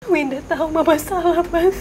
Winda tahu Mama salah, Mas.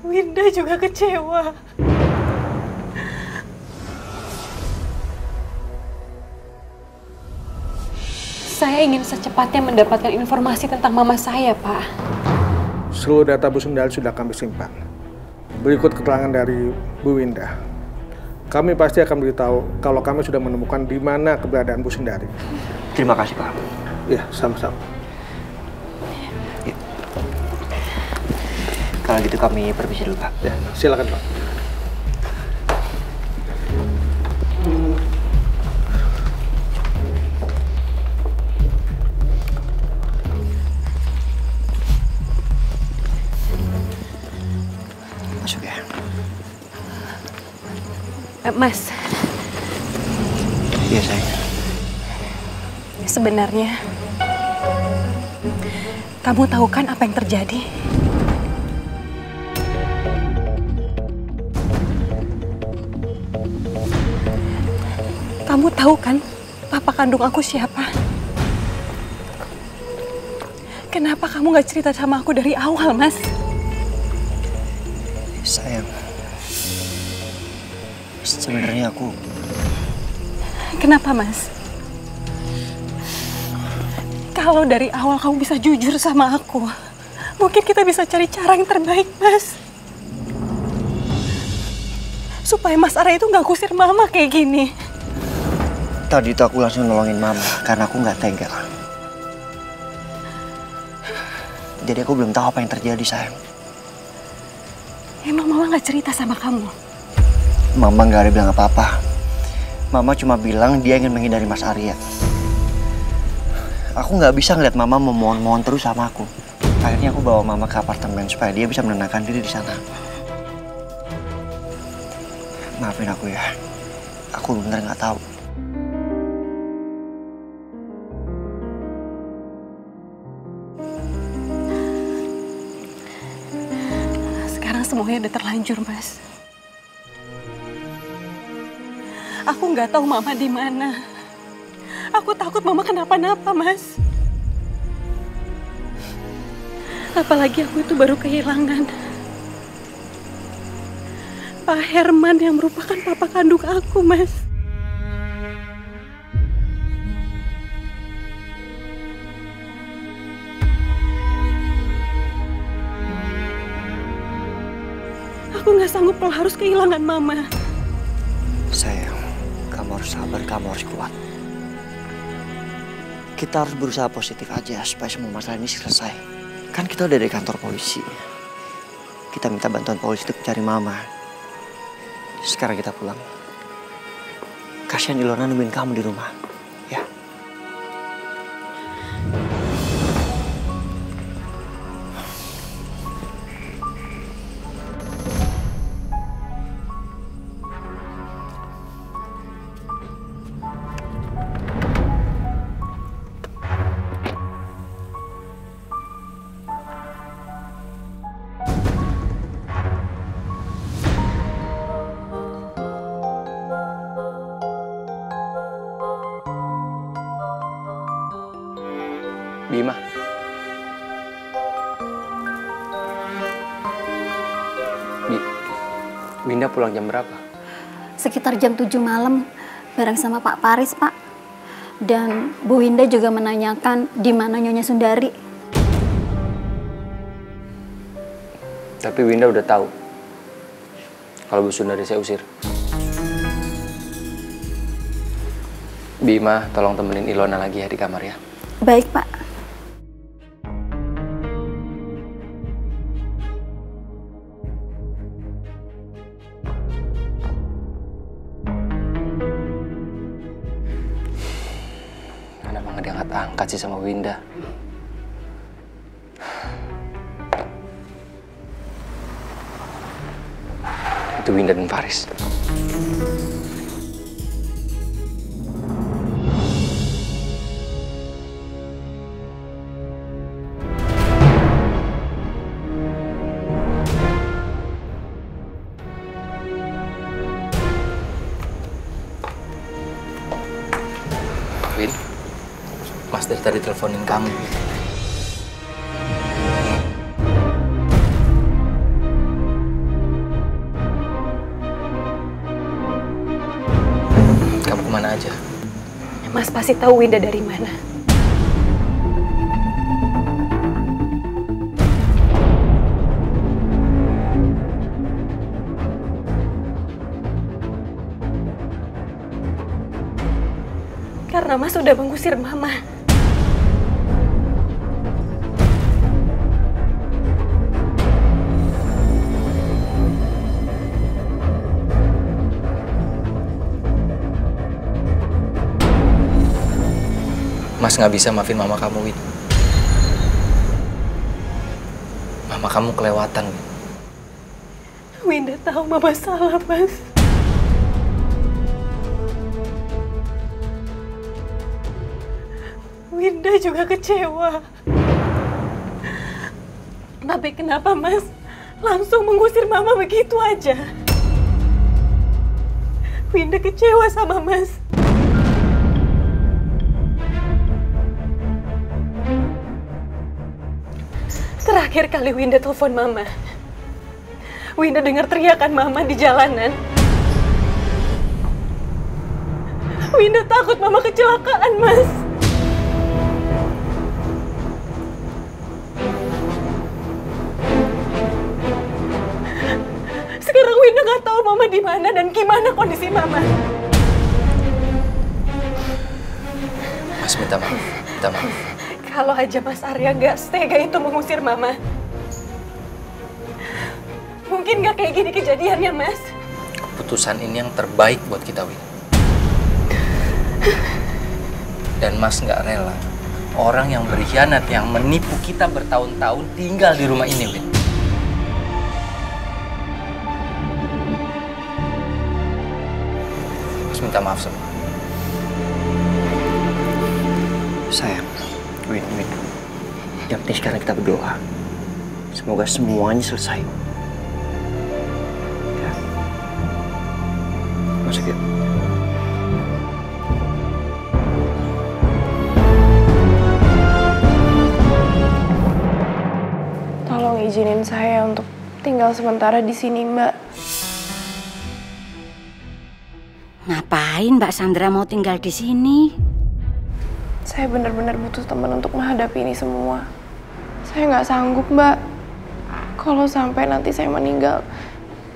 Winda juga kecewa. Saya ingin secepatnya mendapatkan informasi tentang mama saya, Pak. Seluruh data Bu Sundari sudah kami simpan. Berikut keterangan dari Bu Winda. Kami pasti akan beritahu kalau kami sudah menemukan di mana keberadaan Bu Sundari. Terima kasih, Pak. Ya, sama-sama. Ya. Kalau gitu kami permisi dulu, Pak. Ya, silakan, Pak. Masuk ya. Mas. Iya, sayang. Sebenarnya, kamu tahu kan apa yang terjadi? Kamu tahu kan papa kandung aku siapa? Kenapa kamu gak cerita sama aku dari awal, Mas? Sayang, sebenarnya aku... Kenapa, Mas? Kalau dari awal kamu bisa jujur sama aku, mungkin kita bisa cari cara yang terbaik, Mas. Supaya Mas Ara itu nggak kusir Mama kayak gini. Tadi itu aku langsung nolongin Mama karena aku nggak tega. Jadi aku belum tahu apa yang terjadi, sayang. Emang Mama nggak cerita sama kamu? Mama nggak ada bilang apa-apa. Mama cuma bilang dia ingin menghindari Mas Arya. Aku nggak bisa ngeliat Mama memohon-mohon terus sama aku. Akhirnya aku bawa Mama ke apartemen supaya dia bisa menenangkan diri di sana. Maafin aku ya. Aku bener nggak tahu. Sekarang semuanya udah terlanjur, Mas. Aku nggak tahu Mama di mana. Aku takut Mama kenapa-napa, Mas. Apalagi aku itu baru kehilangan Pak Herman yang merupakan papa kandung aku, Mas. Aku nggak sanggup kalau harus kehilangan Mama. Sayang, kamu harus sabar, kamu harus kuat. Kita harus berusaha positif aja supaya semua masalah ini selesai. Kan kita udah dari kantor polisi. Kita minta bantuan polisi untuk mencari Mama. Sekarang kita pulang. Kasihan Ilona nungguin kamu di rumah. Ya. Bima. Winda pulang jam berapa? Sekitar jam 7 malam bareng sama Pak Paris, Pak. Dan Bu Winda juga menanyakan di mana Nyonya Sundari. Tapi Winda udah tahu kalau Bu Sundari saya usir. Bima, tolong temenin Ilona lagi ya di kamar ya. Baik, Pak. Kenapa nggak diangkat-angkat sih sama Winda? Itu Winda dan Faris. Win, Mas dari tadi teleponin kamu. Kamu kemana aja? Mas pasti tahu Winda dari mana. Karena Mas sudah mengusir Mama. Mas nggak bisa maafin mama kamu, Win. Mama kamu kelewatan, Win. Winda tahu Mama salah, Mas. Winda juga kecewa. Tapi kenapa Mas langsung mengusir Mama begitu aja? Winda kecewa sama Mas. Terakhir kali Winda telepon Mama, Winda dengar teriakan Mama di jalanan. Winda takut Mama kecelakaan, Mas. Sekarang Winda nggak tahu Mama di mana dan gimana kondisi Mama. Mas minta maaf, minta maaf. Kalau aja Mas Arya nggak setega itu mengusir Mama, mungkin nggak kayak gini kejadiannya, Mas. Keputusan ini yang terbaik buat kita, Win. Dan Mas nggak rela orang yang berkhianat, yang menipu kita bertahun-tahun tinggal di rumah ini, Win. Mas minta maaf sama. Sayang, Win. Yang penting sekarang kita berdoa. Semoga semuanya selesai. Ya. Masuk ya. Tolong izinin saya untuk tinggal sementara di sini, Mbak. Ngapain Mbak Sandra mau tinggal di sini? Saya benar-benar butuh teman untuk menghadapi ini semua. Saya nggak sanggup, Mbak. Kalau sampai nanti saya meninggal,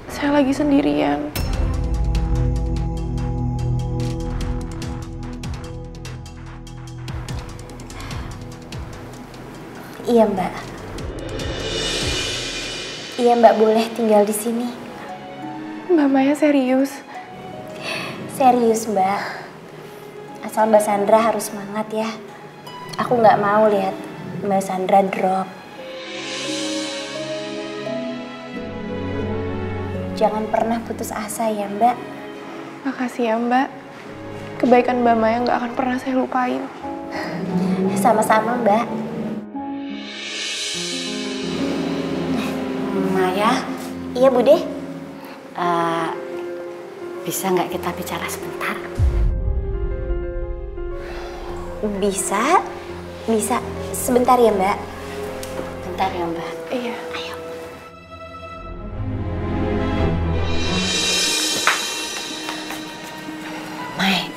saya lagi sendirian. Iya, Mbak. Iya, Mbak boleh tinggal di sini. Mbak Maya serius? Serius, Mbak. Asal Mbak Sandra harus semangat ya. Aku nggak mau lihat Mbak Sandra drop. Jangan pernah putus asa ya, Mbak. Makasih ya, Mbak. Kebaikan Mbak Maya nggak akan pernah saya lupain. Sama-sama, Mbak. Maya, Iya, Bude. bisa nggak kita bicara sebentar? Bisa. Sebentar ya, Mbak. Bentar ya Mbak. Iya. Ayo. Mai,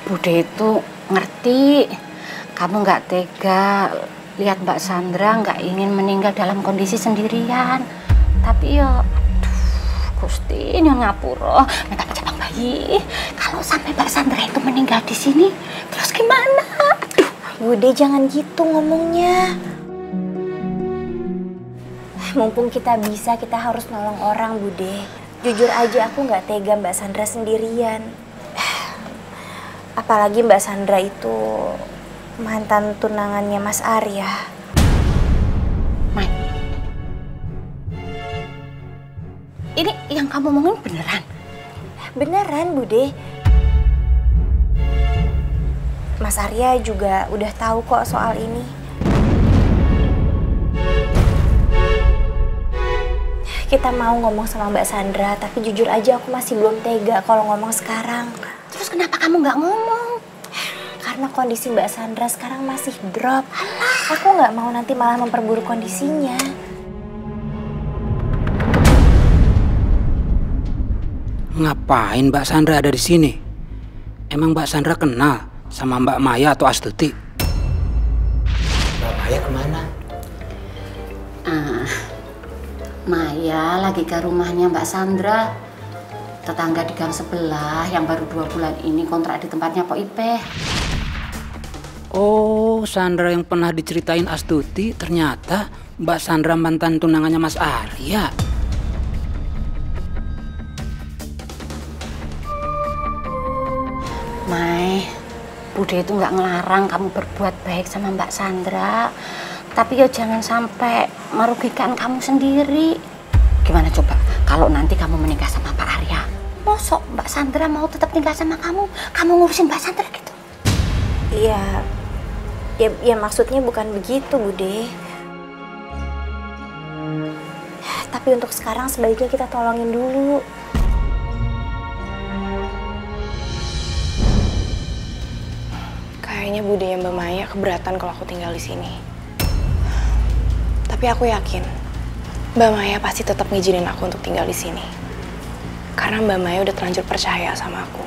Bude itu ngerti kamu nggak tega lihat Mbak Sandra nggak ingin meninggal dalam kondisi sendirian. Tapi ya, Gusti Nyon ngapura, minta cabang bayi. Kalau sampai Mbak Sandra itu meninggal di sini, terus gimana? Aduh. Bude, jangan gitu ngomongnya. Mumpung kita bisa, kita harus nolong orang, Bude. Jujur aja aku nggak tega Mbak Sandra sendirian. Apalagi Mbak Sandra itu mantan tunangannya Mas Arya. Mai, ini yang kamu omongin beneran? Beneran, Bude. Mas Arya juga udah tahu kok soal ini. Kita mau ngomong sama Mbak Sandra, tapi jujur aja aku masih belum tega kalau ngomong sekarang. Terus kenapa kamu nggak ngomong? Karena kondisi Mbak Sandra sekarang masih drop. Aku nggak mau nanti malah memperburuk kondisinya. Ngapain Mbak Sandra ada di sini? Emang Mbak Sandra kenal sama Mbak Maya atau Astuti? Mbak Maya kemana? Maya lagi ke rumahnya Mbak Sandra, tetangga di gang sebelah yang baru 2 bulan ini kontrak di tempatnya Pok Ipeh. Oh, Sandra yang pernah diceritain Astuti, ternyata Mbak Sandra mantan tunangannya Mas Arya. Mai, Bude itu nggak ngelarang kamu berbuat baik sama Mbak Sandra, tapi ya jangan sampai merugikan kamu sendiri. Gimana coba kalau nanti kamu menikah sama Pak Arya? Mosok Mbak Sandra mau tetap tinggal sama kamu ngurusin Mbak Sandra gitu? Ya maksudnya bukan begitu, Bude. Tapi untuk sekarang sebaiknya kita tolongin dulu. Kayaknya budenya Mbak Maya keberatan kalau aku tinggal di sini. Tapi aku yakin Mbak Maya pasti tetap ngizinin aku untuk tinggal di sini. Karena Mbak Maya udah terlanjur percaya sama aku.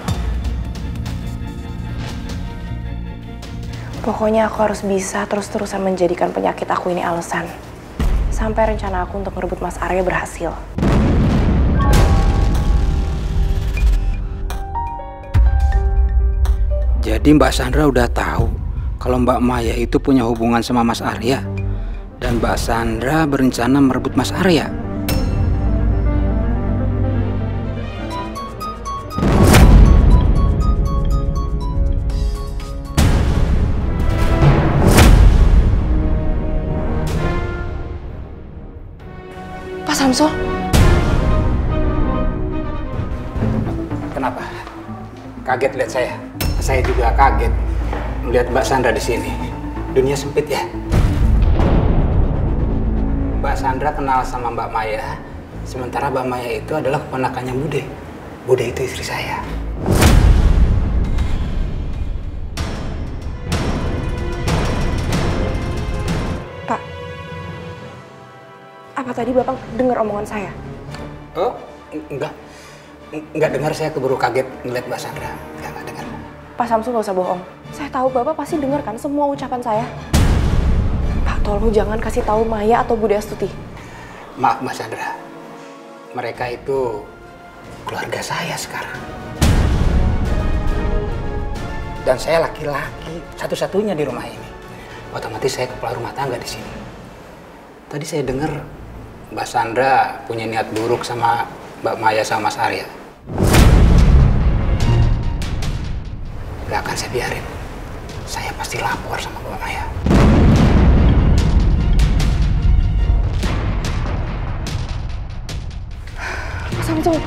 Pokoknya aku harus bisa terus-terusan menjadikan penyakit aku ini alasan. Sampai rencana aku untuk merebut Mas Arya berhasil. Jadi Mbak Sandra udah tahu kalau Mbak Maya itu punya hubungan sama Mas Arya. Dan Mbak Sandra berencana merebut Mas Arya. Pak Samsul? Kenapa? Kaget lihat saya? Saya juga kaget melihat Mbak Sandra di sini. Dunia sempit ya. Mbak Sandra kenal sama Mbak Maya, sementara Mbak Maya itu adalah keponakannya Bude. Bude itu istri saya. Pak, apa tadi Bapak dengar omongan saya? Oh, enggak dengar. Saya keburu kaget ngeliat Mbak Sandra. Enggak dengar. Pak Samsul nggak usah bohong. Saya tahu Bapak pasti dengar kan semua ucapan saya. Pak, tolong jangan kasih tahu Maya atau Bude Astuti. Maaf Mbak Sandra. Mereka itu keluarga saya sekarang. Dan saya laki-laki satu-satunya di rumah ini. Otomatis saya kepala rumah tangga di sini. Tadi saya dengar Mbak Sandra punya niat buruk sama Mbak Maya sama Mas Arya. Gak akan saya biarin. Saya pasti lapor sama Mbak Maya. Samsul,